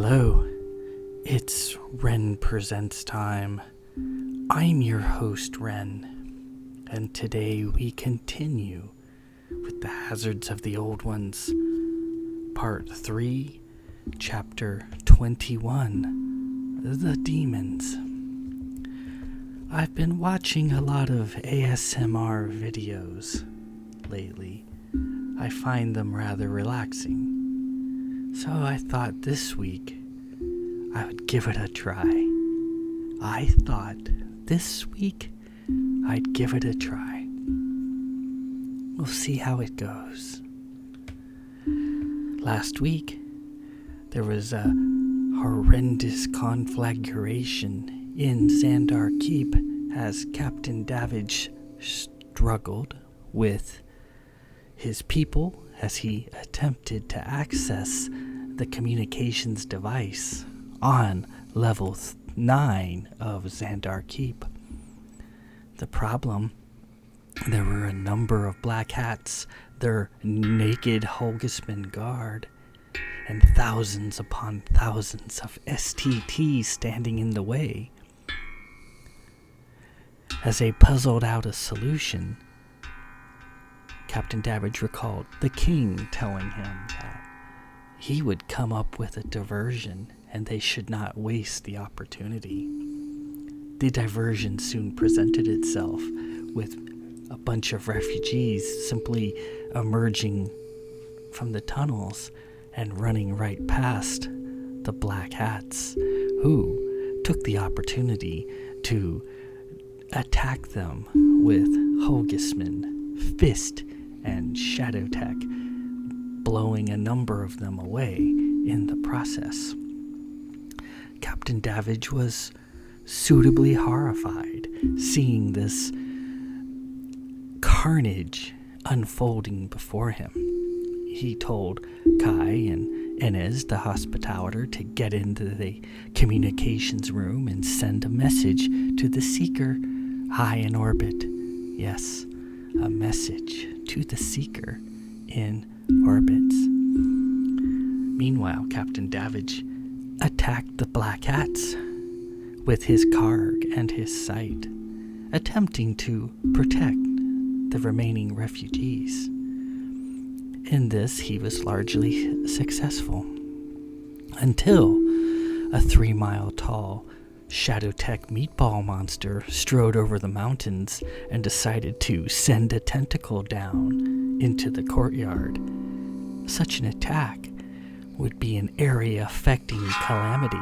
Hello, it's Ren Presents time. I'm your host, Ren, and today we continue with the Hazards of the Old Ones, Part 3, Chapter 21, The Demons. I've been watching a lot of ASMR videos lately. I find them rather relaxing. So I thought this week I would give it a try. We'll see how it goes. Last week, there was a horrendous conflagration in Xandar Keep as Captain Davidge struggled with his people as he attempted to access the communications device on level 9 of Xandar Keep. The problem, there were a number of black hats, their naked Holgisman guard, and thousands upon thousands of STTs standing in the way. As they puzzled out a solution, Captain Davidge recalled the king telling him that he would come up with a diversion and they should not waste the opportunity. The diversion soon presented itself with a bunch of refugees simply emerging from the tunnels and running right past the black hats, who took the opportunity to attack them with Holgisman, Fist, and Shadow Tech, blowing a number of them away in the process. Captain Davidge was suitably horrified seeing this carnage unfolding before him. He told Kai and Inez, the hospitaler, to get into the communications room and send a message to the Seeker high in orbit. Yes, a message to the Seeker in orbits. Meanwhile, Captain Davidge attacked the Black Hats with his Karg and his sight, attempting to protect the remaining refugees. In this, he was largely successful, until a 3-mile-tall Shadow Tech meatball monster strode over the mountains and decided to send a tentacle down into the courtyard. Such an attack would be an area-affecting calamity,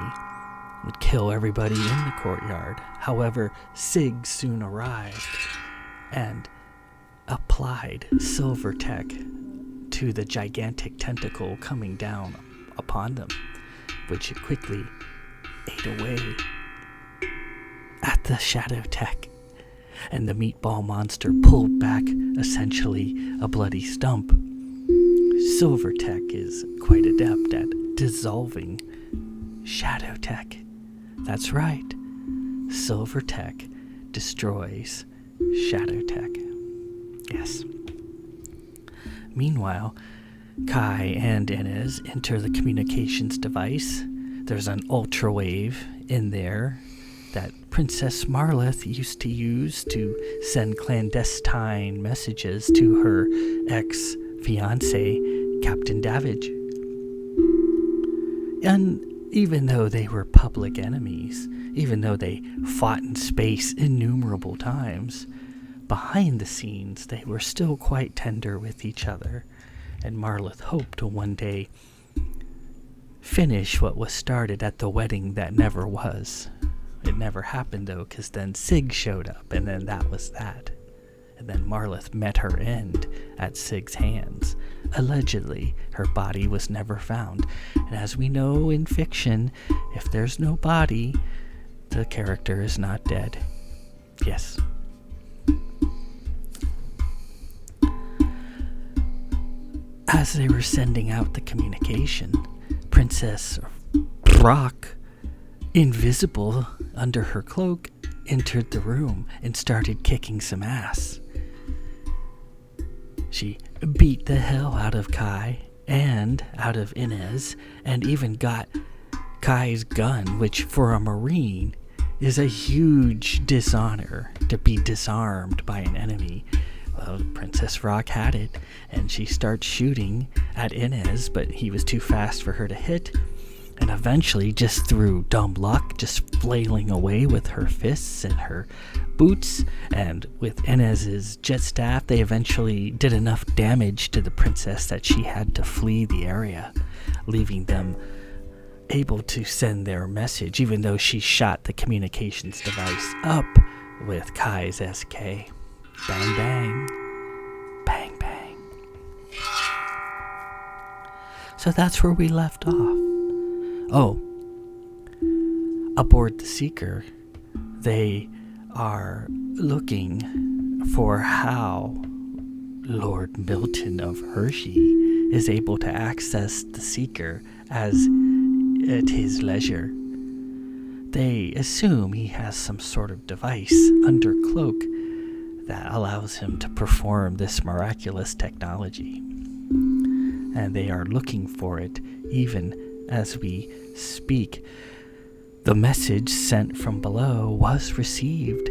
would kill everybody in the courtyard. However, Sig soon arrived and applied Silver Tech to the gigantic tentacle coming down upon them, which it quickly ate away at the Shadow Tech, and the meatball monster pulled back essentially a bloody stump. Silver Tech is quite adept at dissolving Shadow Tech. That's right, Silver Tech destroys Shadow Tech. Yes. Meanwhile, Kai and Inez enter the communications device. There's an ultra wave in there that Princess Marlith used to use to send clandestine messages to her ex-fiancé, Captain Davidge. And even though they were public enemies, even though they fought in space innumerable times, behind the scenes they were still quite tender with each other, and Marlith hoped to one day finish what was started at the wedding that never was. It never happened, though, because then Sig showed up, and then that was that. And then Marlith met her end at Sig's hands. Allegedly, her body was never found. And as we know in fiction, if there's no body, the character is not dead. Yes. As they were sending out the communication, Princess Brock, invisible under her cloak, entered the room and started kicking some ass. She beat the hell out of Kai and out of Inez, and even got Kai's gun, which for a Marine is a huge dishonor to be disarmed by an enemy. Well, Princess Rock had it, and she starts shooting at Inez, but he was too fast for her to hit. And eventually, just through dumb luck, just flailing away with her fists and her boots, and with Inez's jet staff, they eventually did enough damage to the princess that she had to flee the area, leaving them able to send their message, even though she shot the communications device up with Kai's SK. Bang, bang. Bang, bang. So that's where we left off. Oh, aboard the Seeker, they are looking for how Lord Milton of Hershey is able to access the Seeker as at his leisure. They assume he has some sort of device under cloak that allows him to perform this miraculous technology. And they are looking for it even as we speak. The message sent from below was received,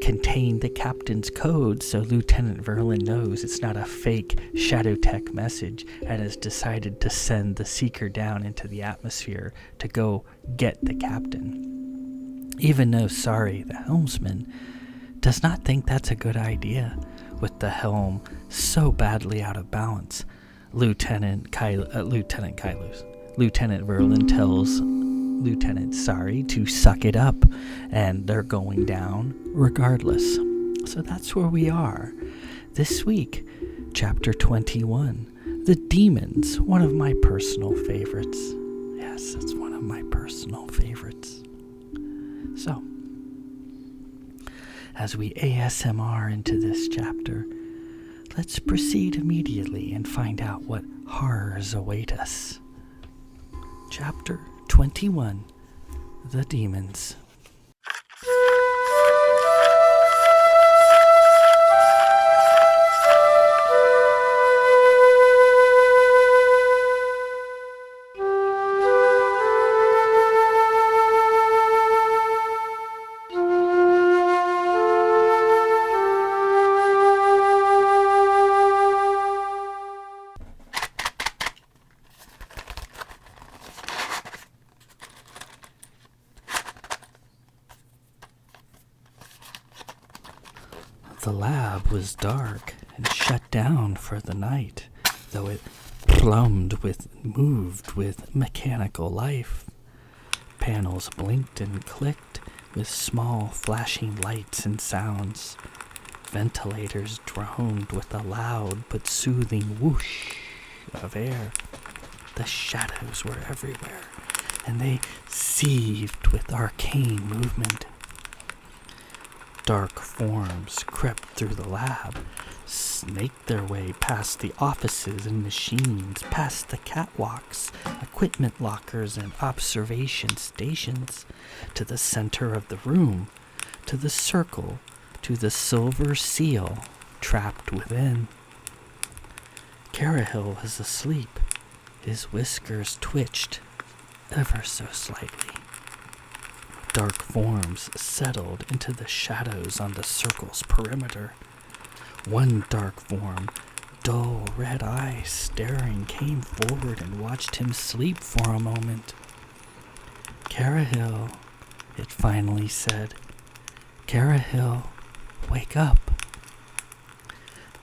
contained the captain's code, so Lieutenant Verlin knows it's not a fake shadow tech message, and has decided to send the Seeker down into the atmosphere to go get the captain. Even though Sari, the helmsman, does not think that's a good idea, with the helm so badly out of balance. Lieutenant Verlin tells Lieutenant Sari to suck it up, and they're going down regardless. So that's where we are. This week, Chapter 21, The Demons, one of my personal favorites. Yes, it's one of my personal favorites. So, as we ASMR into this chapter, let's proceed immediately and find out what horrors await us. Chapter 21, The Demons. The lab was dark and shut down for the night, though it moved with mechanical life. Panels blinked and clicked with small flashing lights and sounds. Ventilators droned with a loud but soothing whoosh of air. The shadows were everywhere, and they seethed with arcane movement. Dark forms crept through the lab, snaked their way past the offices and machines, past the catwalks, equipment lockers, and observation stations, to the center of the room, to the circle, to the silver seal trapped within. Carahil was asleep. His whiskers twitched ever so slightly. Dark forms settled into the shadows on the circle's perimeter. One dark form, dull red eyes staring, came forward and watched him sleep for a moment. "Carahil," it finally said. "Carahil, wake up."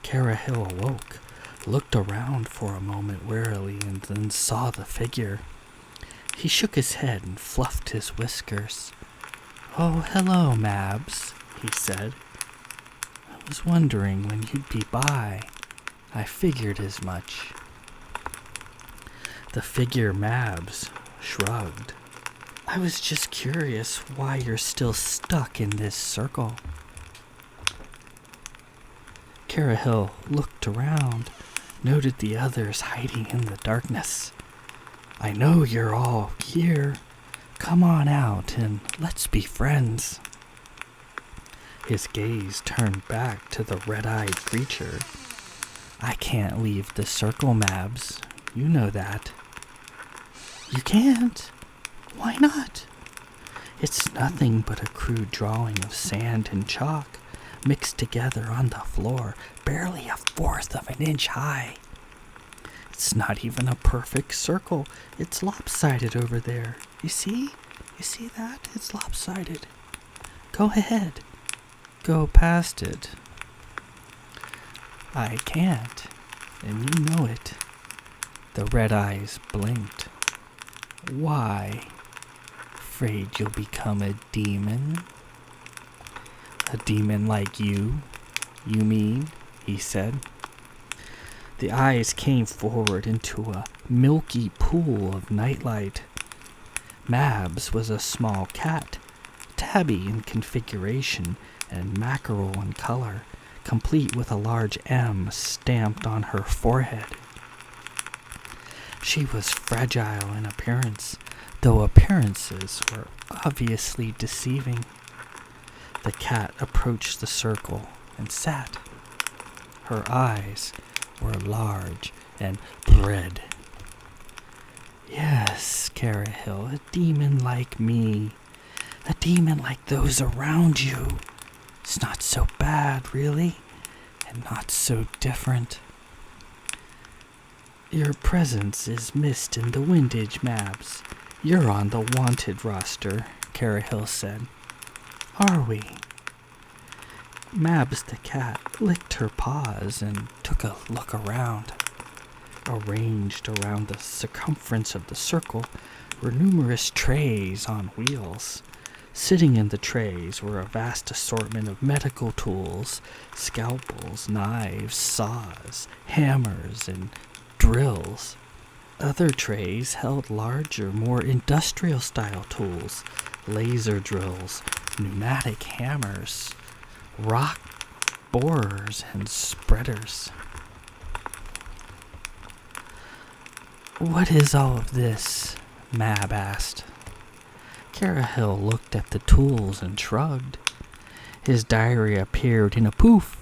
Carahil awoke, looked around for a moment warily, and then saw the figure. He shook his head and fluffed his whiskers. "Oh, hello, Mabs," he said. "I was wondering when you'd be by. I figured as much." The figure Mabs shrugged. "I was just curious why you're still stuck in this circle." Carahil looked around, noted the others hiding in the darkness. "I know you're all here. Come on out and let's be friends." His gaze turned back to the red-eyed creature. "I can't leave the circle, Mabs. You know that." "You can't?" Why not? It's nothing but a crude drawing of sand and chalk mixed together on the floor, barely a fourth of an inch high. It's not even a perfect circle. It's lopsided over there. You see? You see that? It's lopsided. Go ahead. Go past it. I can't, and you know it. The red eyes blinked. Why? Afraid you'll become a demon? A demon like you mean? He said. The eyes came forward into a milky pool of nightlight. Mabs was a small cat, tabby in configuration and mackerel in color, complete with a large M stamped on her forehead. She was fragile in appearance, though appearances were obviously deceiving. The cat approached the circle and sat. Her eyes were large and red. Yes, Carahil, a demon like me. A demon like those around you. It's not so bad, really, and not so different. Your presence is missed in the windage, Mabs. You're on the wanted roster, Carahil said. Are we? Mabs the cat licked her paws and took a look around. Arranged around the circumference of the circle were numerous trays on wheels. Sitting in the trays were a vast assortment of medical tools, scalpels, knives, saws, hammers, and drills. Other trays held larger, more industrial-style tools, laser drills, pneumatic hammers, rock borers, and spreaders. What is all of this? Mab asked. Carahil looked at the tools and shrugged. His diary appeared in a poof.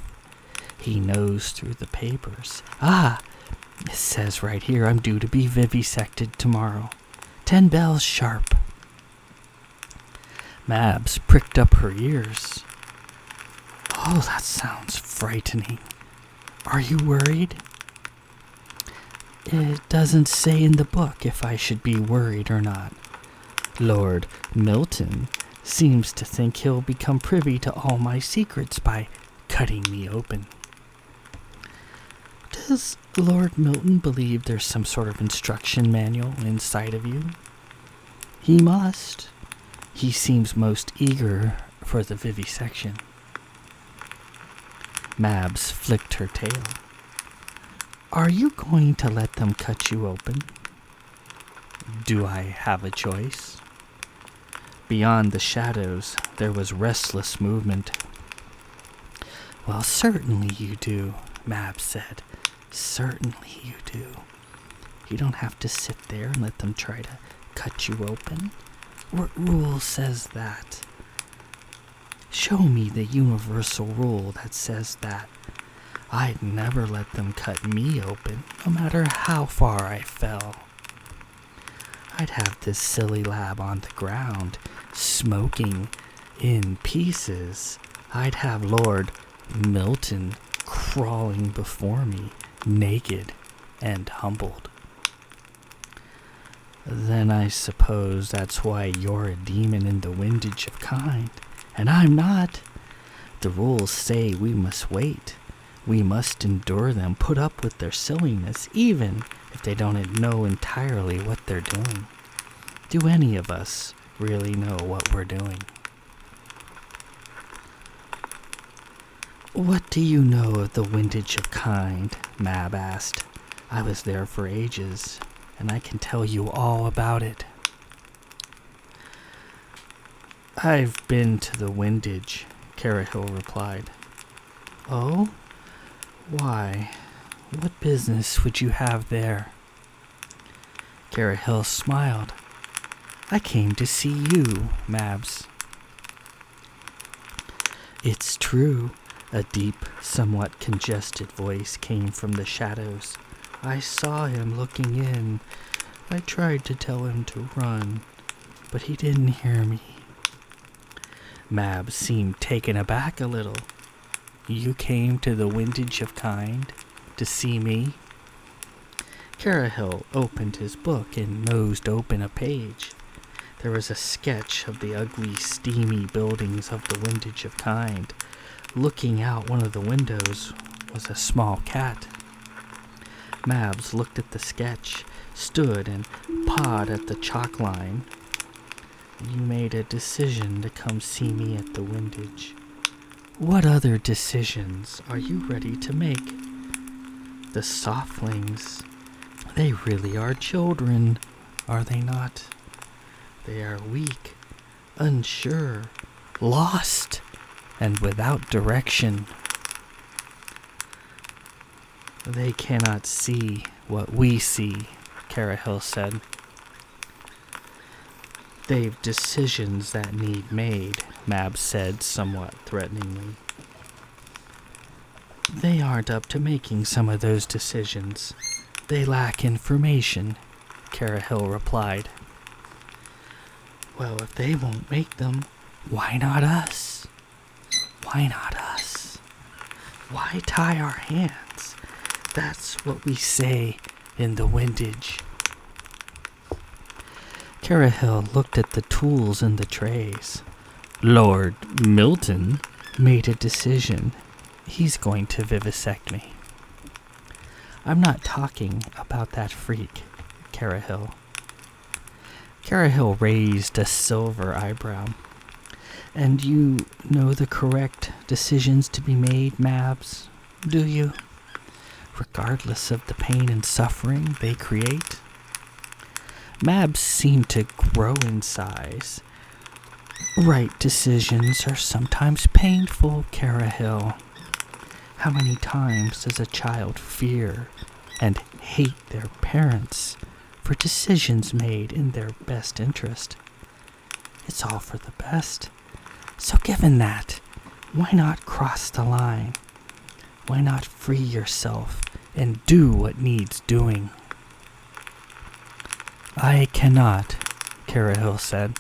He nosed through the papers. It says right here I'm due to be vivisected tomorrow. 10 bells sharp. Mabs pricked up her ears. Oh, that sounds frightening. Are you worried? It doesn't say in the book if I should be worried or not. Lord Milton seems to think he'll become privy to all my secrets by cutting me open. Does Lord Milton believe there's some sort of instruction manual inside of you? He must. He seems most eager for the vivisection. Mabs flicked her tail. Are you going to let them cut you open? Do I have a choice? Beyond the shadows, there was restless movement. Well, certainly you do, Mabs said. Certainly you do. You don't have to sit there and let them try to cut you open. What rule says that? Show me the universal rule that says that. I'd never let them cut me open, no matter how far I fell. I'd have this silly lab on the ground, smoking in pieces. I'd have Lord Milton crawling before me, naked and humbled. Then I suppose that's why you're a demon in the windage of kind, and I'm not. The rules say we must wait. We must endure them, put up with their silliness, even if they don't know entirely what they're doing. Do any of us really know what we're doing? What do you know of the windage of kind? Mab asked. I was there for ages, and I can tell you all about it. I've been to the windage, Carahil replied. Oh? Why? What business would you have there? Carahil smiled. I came to see you, Mabs. It's true. A deep, somewhat congested voice came from the shadows. I saw him looking in. I tried to tell him to run, but he didn't hear me. Mab seemed taken aback a little. You came to the windage of kind to see me? Carahil opened his book and nosed open a page. There was a sketch of the ugly, steamy buildings of the windage of kind. Looking out one of the windows was a small cat. Mabs looked at the sketch, stood and pawed at the chalk line. You made a decision to come see me at the windage. What other decisions are you ready to make? The softlings, they really are children, are they not? They are weak, unsure, lost, and without direction. They cannot see what we see, Carahil said. They've decisions that need made, Mab said somewhat threateningly. They aren't up to making some of those decisions. They lack information, Carahil replied. Well, if they won't make them, why not us? Why not us? Why tie our hands? That's what we say in the windage. Carahil looked at the tools in the trays. Lord Milton made a decision. He's going to vivisect me. I'm not talking about that freak, Carahil. Carahil raised a silver eyebrow. And you know the correct decisions to be made, Mabs, do you? Regardless of the pain and suffering they create? Mabs seem to grow in size. Right decisions are sometimes painful, Carahil. How many times does a child fear and hate their parents for decisions made in their best interest? It's all for the best. So given that, why not cross the line? Why not free yourself and do what needs doing? I cannot, Carahil said.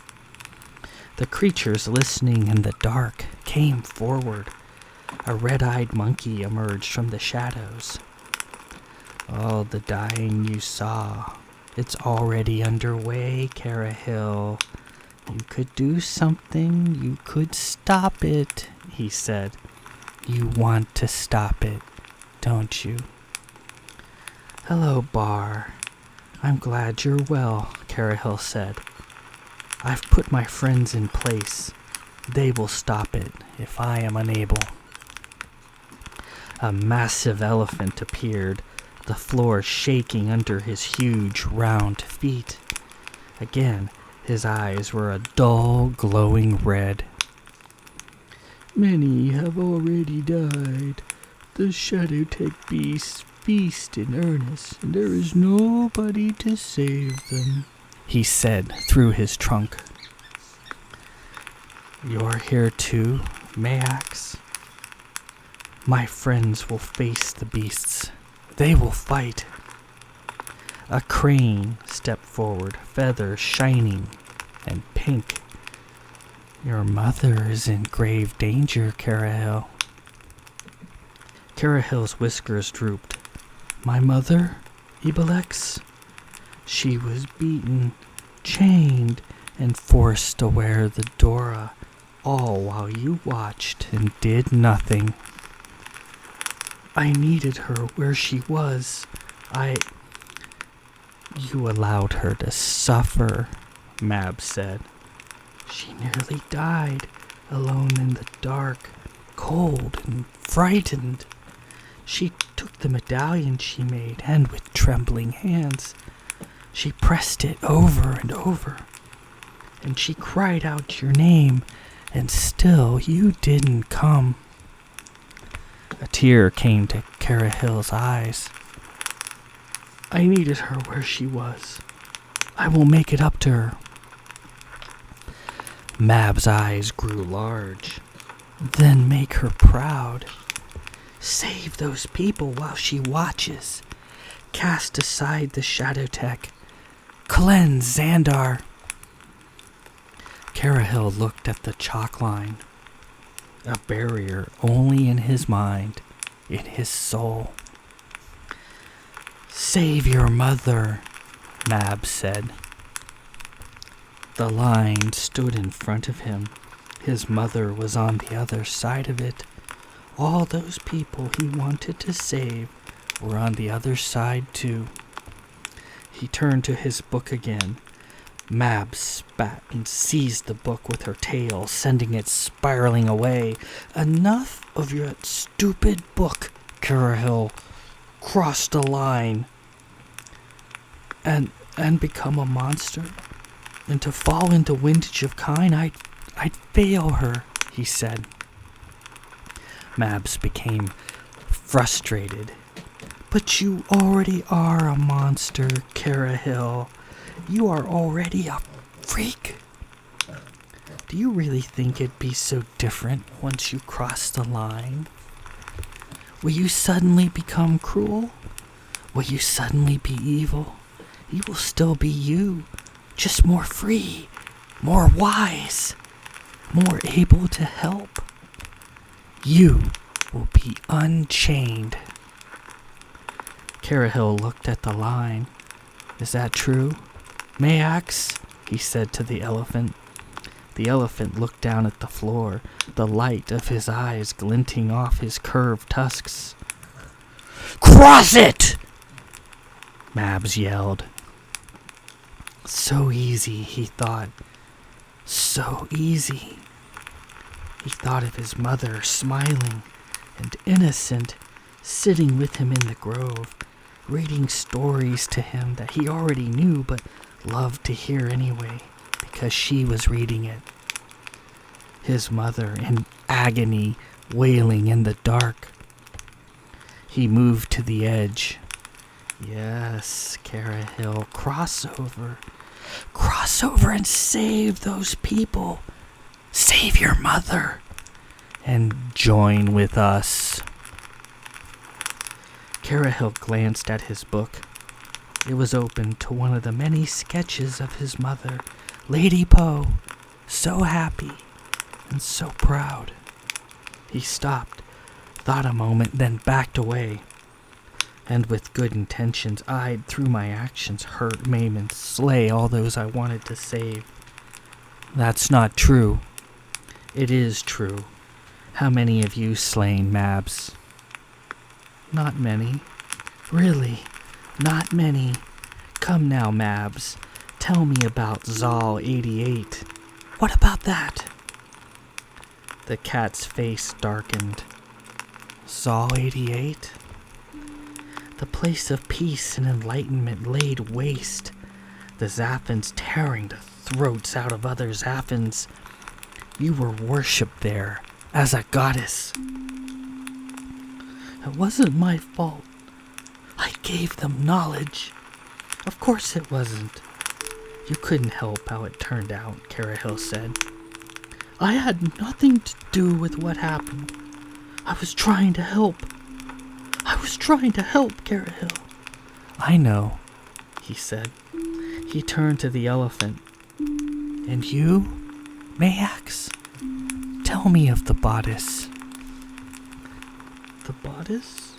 The creatures listening in the dark came forward. A red-eyed monkey emerged from the shadows. All the dying you saw, it's already underway, Carahil. You could do something, you could stop it, he said. You want to stop it, don't you? Hello, Bar. I'm glad you're well, Carahil said. I've put my friends in place. They will stop it if I am unable. A massive elephant appeared, the floor shaking under his huge, round feet. Again, his eyes were a dull, glowing red. Many have already died. The Shadowtech beasts feast in earnest, and there is nobody to save them, he said through his trunk. You're here too, Mayax? My friends will face the beasts. They will fight. A crane stepped forward, feathers shining and pink. Your mother is in grave danger, Carahil. Carahil's whiskers drooped. My mother, Ibelex? She was beaten, chained, and forced to wear the Dora, all while you watched and did nothing. I needed her where she was. You allowed her to suffer, Mab said. She nearly died, alone in the dark, cold and frightened. She took the medallion she made, and with trembling hands, she pressed it over and over. And she cried out your name, and still you didn't come. A tear came to Carahil's eyes. I needed her where she was. I will make it up to her. Mab's eyes grew large. Then make her proud. Save those people while she watches. Cast aside the Shadowtech. Cleanse Xandar. Carahil looked at the chalk line, a barrier only in his mind, in his soul. "Save your mother," Mab said. The line stood in front of him. His mother was on the other side of it. All those people he wanted to save were on the other side too. He turned to his book again. Mab spat and seized the book with her tail, sending it spiraling away. "Enough of your stupid book, Carahil. Cross the line. And become a monster? And to fall into windage of kind, I'd fail her," he said. Mabs became frustrated. "But you already are a monster, Carahil. You are already a freak. Do you really think it'd be so different once you cross the line? Will you suddenly become cruel? Will you suddenly be evil? You will still be you, just more free, more wise, more able to help. You will be unchained." Carahil looked at the line. "Is that true, Mayax?" he said to the elephant. The elephant looked down at the floor, the light of his eyes glinting off his curved tusks. "Cross it!" Mabs yelled. So easy, he thought. So easy. He thought of his mother, smiling and innocent, sitting with him in the grove, reading stories to him that he already knew but loved to hear anyway, because she was reading it. His mother in agony, wailing in the dark. He moved to the edge. "Yes, Carahil, cross over. Cross over and save those people. Save your mother. And join with us." Carahil glanced at his book. It was open to one of the many sketches of his mother, Lady Poe, so happy and so proud. He stopped, thought a moment, then backed away, and with good intentions I'd, through my actions, hurt, maim, and slay all those I wanted to save. That's not true. It is true. How many have you slain, Mabs? Not many. Really, not many. Come now, Mabs. Tell me about Zal 88. What about that? The cat's face darkened. Zal 88? The place of peace and enlightenment laid waste. The Zaffins tearing the throats out of other Zaffins. You were worshipped there as a goddess. It wasn't my fault. I gave them knowledge. Of course it wasn't. You couldn't help how it turned out, Carahil said. I had nothing to do with what happened. I was trying to help. Carahil. I know, he said. He turned to the elephant. And you, Mayax? Tell me of the bodice. The bodice?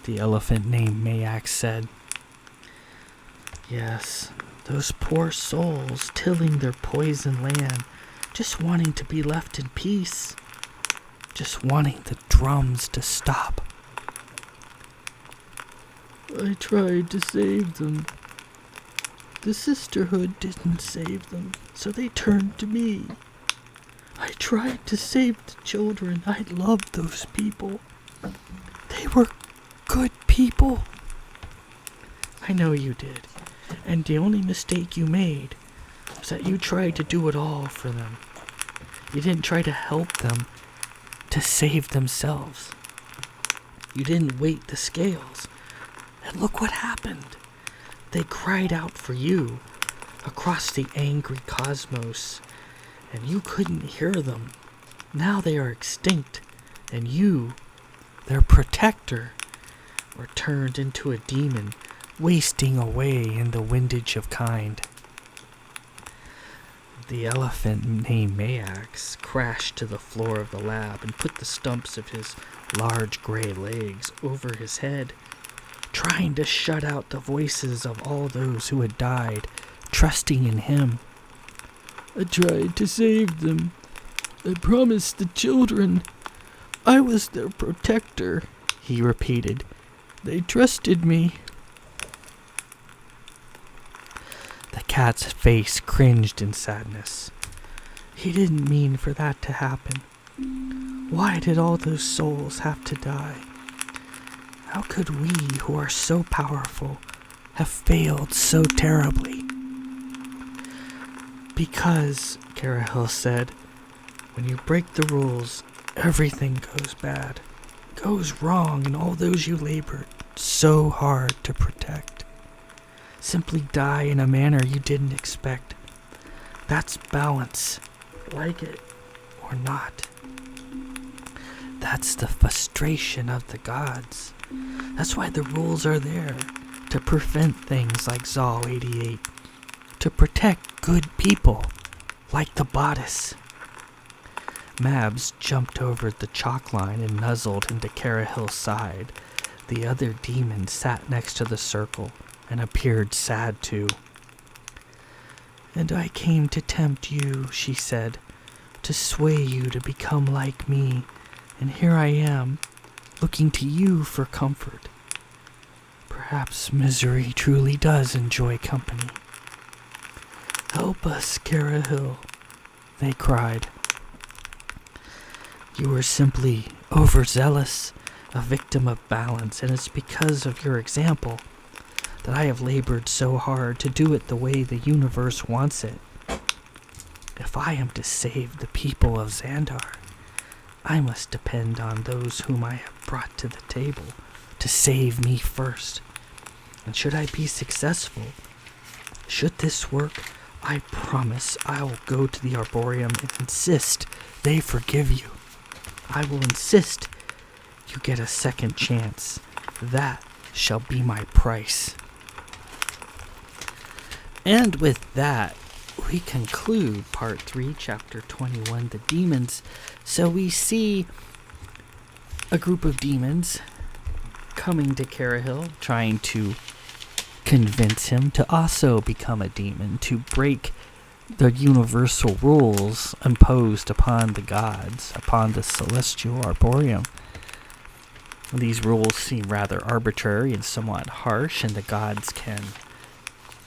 The elephant named Mayax said. Yes, those poor souls tilling their poison land, just wanting to be left in peace, just wanting the drums to stop. I tried to save them. The sisterhood didn't save them, so they turned to me. I tried to save the children. I loved those people. They were good people. I know you did. And the only mistake you made was that you tried to do it all for them. You didn't try to help them to save themselves. You didn't weight the scales. And look what happened. They cried out for you across the angry cosmos, and you couldn't hear them. Now they are extinct, and you, their protector, were turned into a demon, wasting away in the windage of kind. The elephant named Mayax crashed to the floor of the lab and put the stumps of his large gray legs over his head, trying to shut out the voices of all those who had died, trusting in him. I tried to save them. I promised the children. I was their protector, he repeated. They trusted me. The cat's face cringed in sadness. He didn't mean for that to happen. Why did all those souls have to die? How could we, who are so powerful, have failed so terribly? Because, Carahil said, when you break the rules, everything goes bad, goes wrong, and all those you labored so hard to protect simply die in a manner you didn't expect. That's balance, like it or not. That's the frustration of the gods. That's why the rules are there, to prevent things like Zal 88, to protect good people, like the bodice. Mabs jumped over the chalk line and nuzzled into Carahil's side. The other demon sat next to the circle and appeared sad too. And I came to tempt you, she said, to sway you to become like me, and here I am, looking to you for comfort. Perhaps misery truly does enjoy company. Help us, Carahil, they cried. You were simply overzealous, a victim of balance, and it's because of your example that I have labored so hard to do it the way the universe wants it. If I am to save the people of Xandar, I must depend on those whom I have brought to the table to save me first. And should I be successful, should this work, I promise I will go to the Arboreum and insist they forgive you. I will insist you get a second chance. That shall be my price. And with that, we conclude Part 3, Chapter 21, The Demons. So we see a group of demons coming to Carahil, trying to convince him to also become a demon, to break the universal rules imposed upon the gods, upon the celestial Arboreum. These rules seem rather arbitrary and somewhat harsh, and the gods can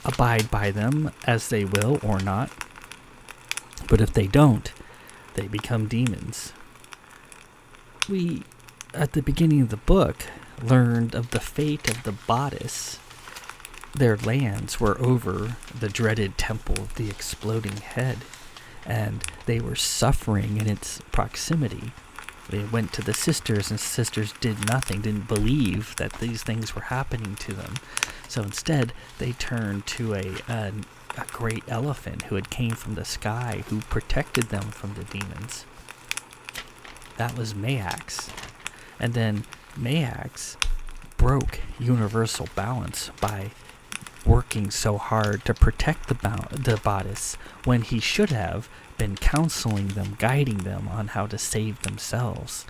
abide by them as they will or not. But if they don't, they become demons. We, at the beginning of the book, learned of the fate of the bodice. Their lands were over the dreaded temple of the exploding head, and they were suffering in its proximity. They went to the sisters, and sisters did nothing, didn't believe that these things were happening to them. So instead, they turned to a great elephant who had came from the sky, who protected them from the demons. That was Mayax. And then Mayax broke universal balance by working so hard to protect the bodice when he should have been counseling them, guiding them on how to save themselves.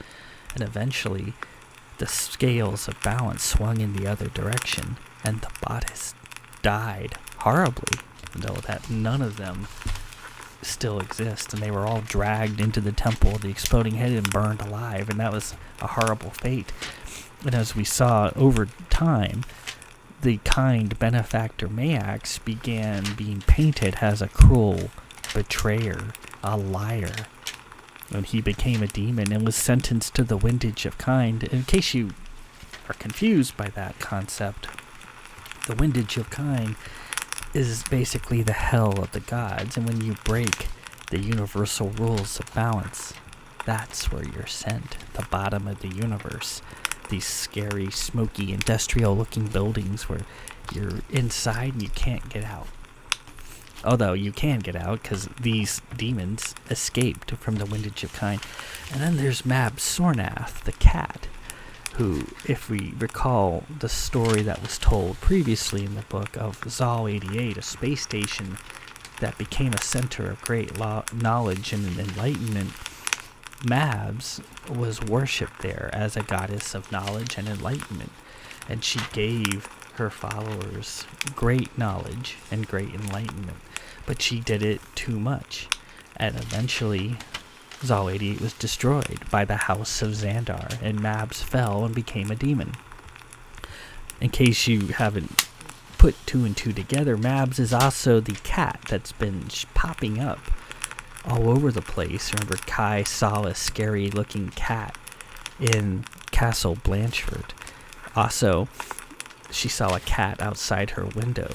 And eventually, the scales of balance swung in the other direction, and the bodice died horribly, though that none of them still exist, and they were all dragged into the temple of the exploding head and burned alive, and that was a horrible fate. And as we saw over time, the kind benefactor Mayax began being painted as a cruel betrayer, a liar, when he became a demon and was sentenced to the windage of kind. In case you are confused by that concept, the windage of kind is basically the hell of the gods, and when you break the universal rules of balance, that's where you're sent, the bottom of the universe. These scary, smoky, industrial-looking buildings where you're inside and you can't get out. Although you can get out because these demons escaped from the windage of kind. And then there's Mab Sornath, the cat, who, if we recall the story that was told previously in the book of Zal 88, a space station that became a center of great knowledge and enlightenment, Mabs was worshipped there as a goddess of knowledge and enlightenment, and she gave her followers great knowledge and great enlightenment, but she did it too much, and eventually Zal 88 was destroyed by the House of Xandar, and Mabs fell and became a demon. In case you haven't put two and two together, Mabs is also the cat that's been popping up all over the place. Remember, Kai saw a scary looking cat in Castle Blanchford. Also, she saw a cat outside her window.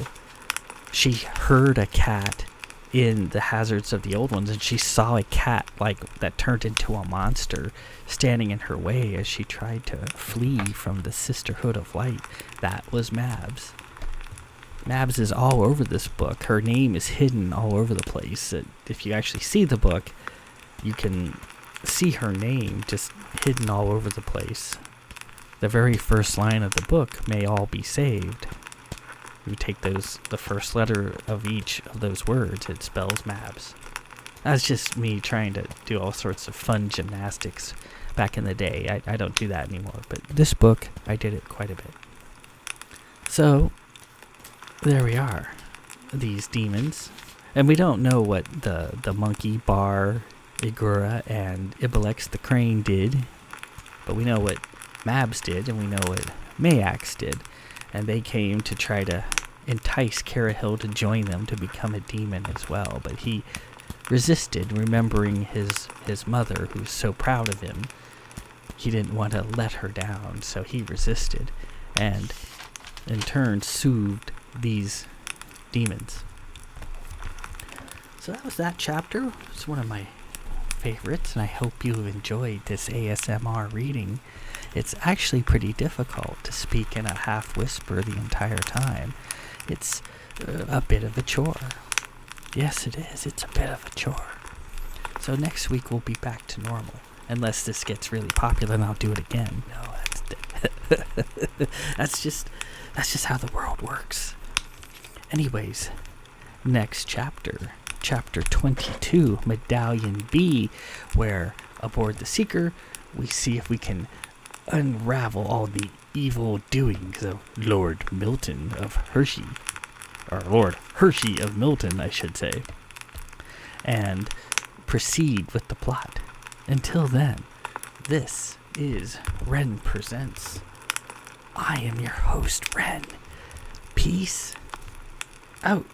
She heard a cat in the Hazards of the Old Ones, and she saw a cat that turned into a monster standing in her way as she tried to flee from the Sisterhood of Light. That was Mabs. Mabs is all over this book. Her name is hidden all over the place. If you actually see the book, you can see her name just hidden all over the place. The very first line of the book, "May all be saved." You take the first letter of each of those words, it spells Mabs. That's just me trying to do all sorts of fun gymnastics back in the day. I don't do that anymore, but this book, I did it quite a bit. So, there we are, these demons. And we don't know what the monkey, Bar, Igura, and Ibelex the crane did, but we know what Mabs did, and we know what Mayax did. And they came to try to entice Carahil to join them to become a demon as well. But he resisted, remembering his mother, who was so proud of him. He didn't want to let her down, so he resisted, and in turn soothed these demons. So that was that chapter. It's one of my favorites, and I hope you enjoyed this ASMR reading. It's actually pretty difficult to speak in a half whisper the entire time. It's a bit of a chore. Yes, it is. It's a bit of a chore. So next week we'll be back to normal, unless this gets really popular and I'll do it again. No, that's just how the world works. Anyways, next chapter, chapter 22, Medallion B, where aboard the Seeker we see if we can unravel all the evil doings of Lord Milton of Hershey, or Lord Hershey of Milton, I should say, and proceed with the plot. Until then, this is Ren Presents. I am your host, Ren. Peace out.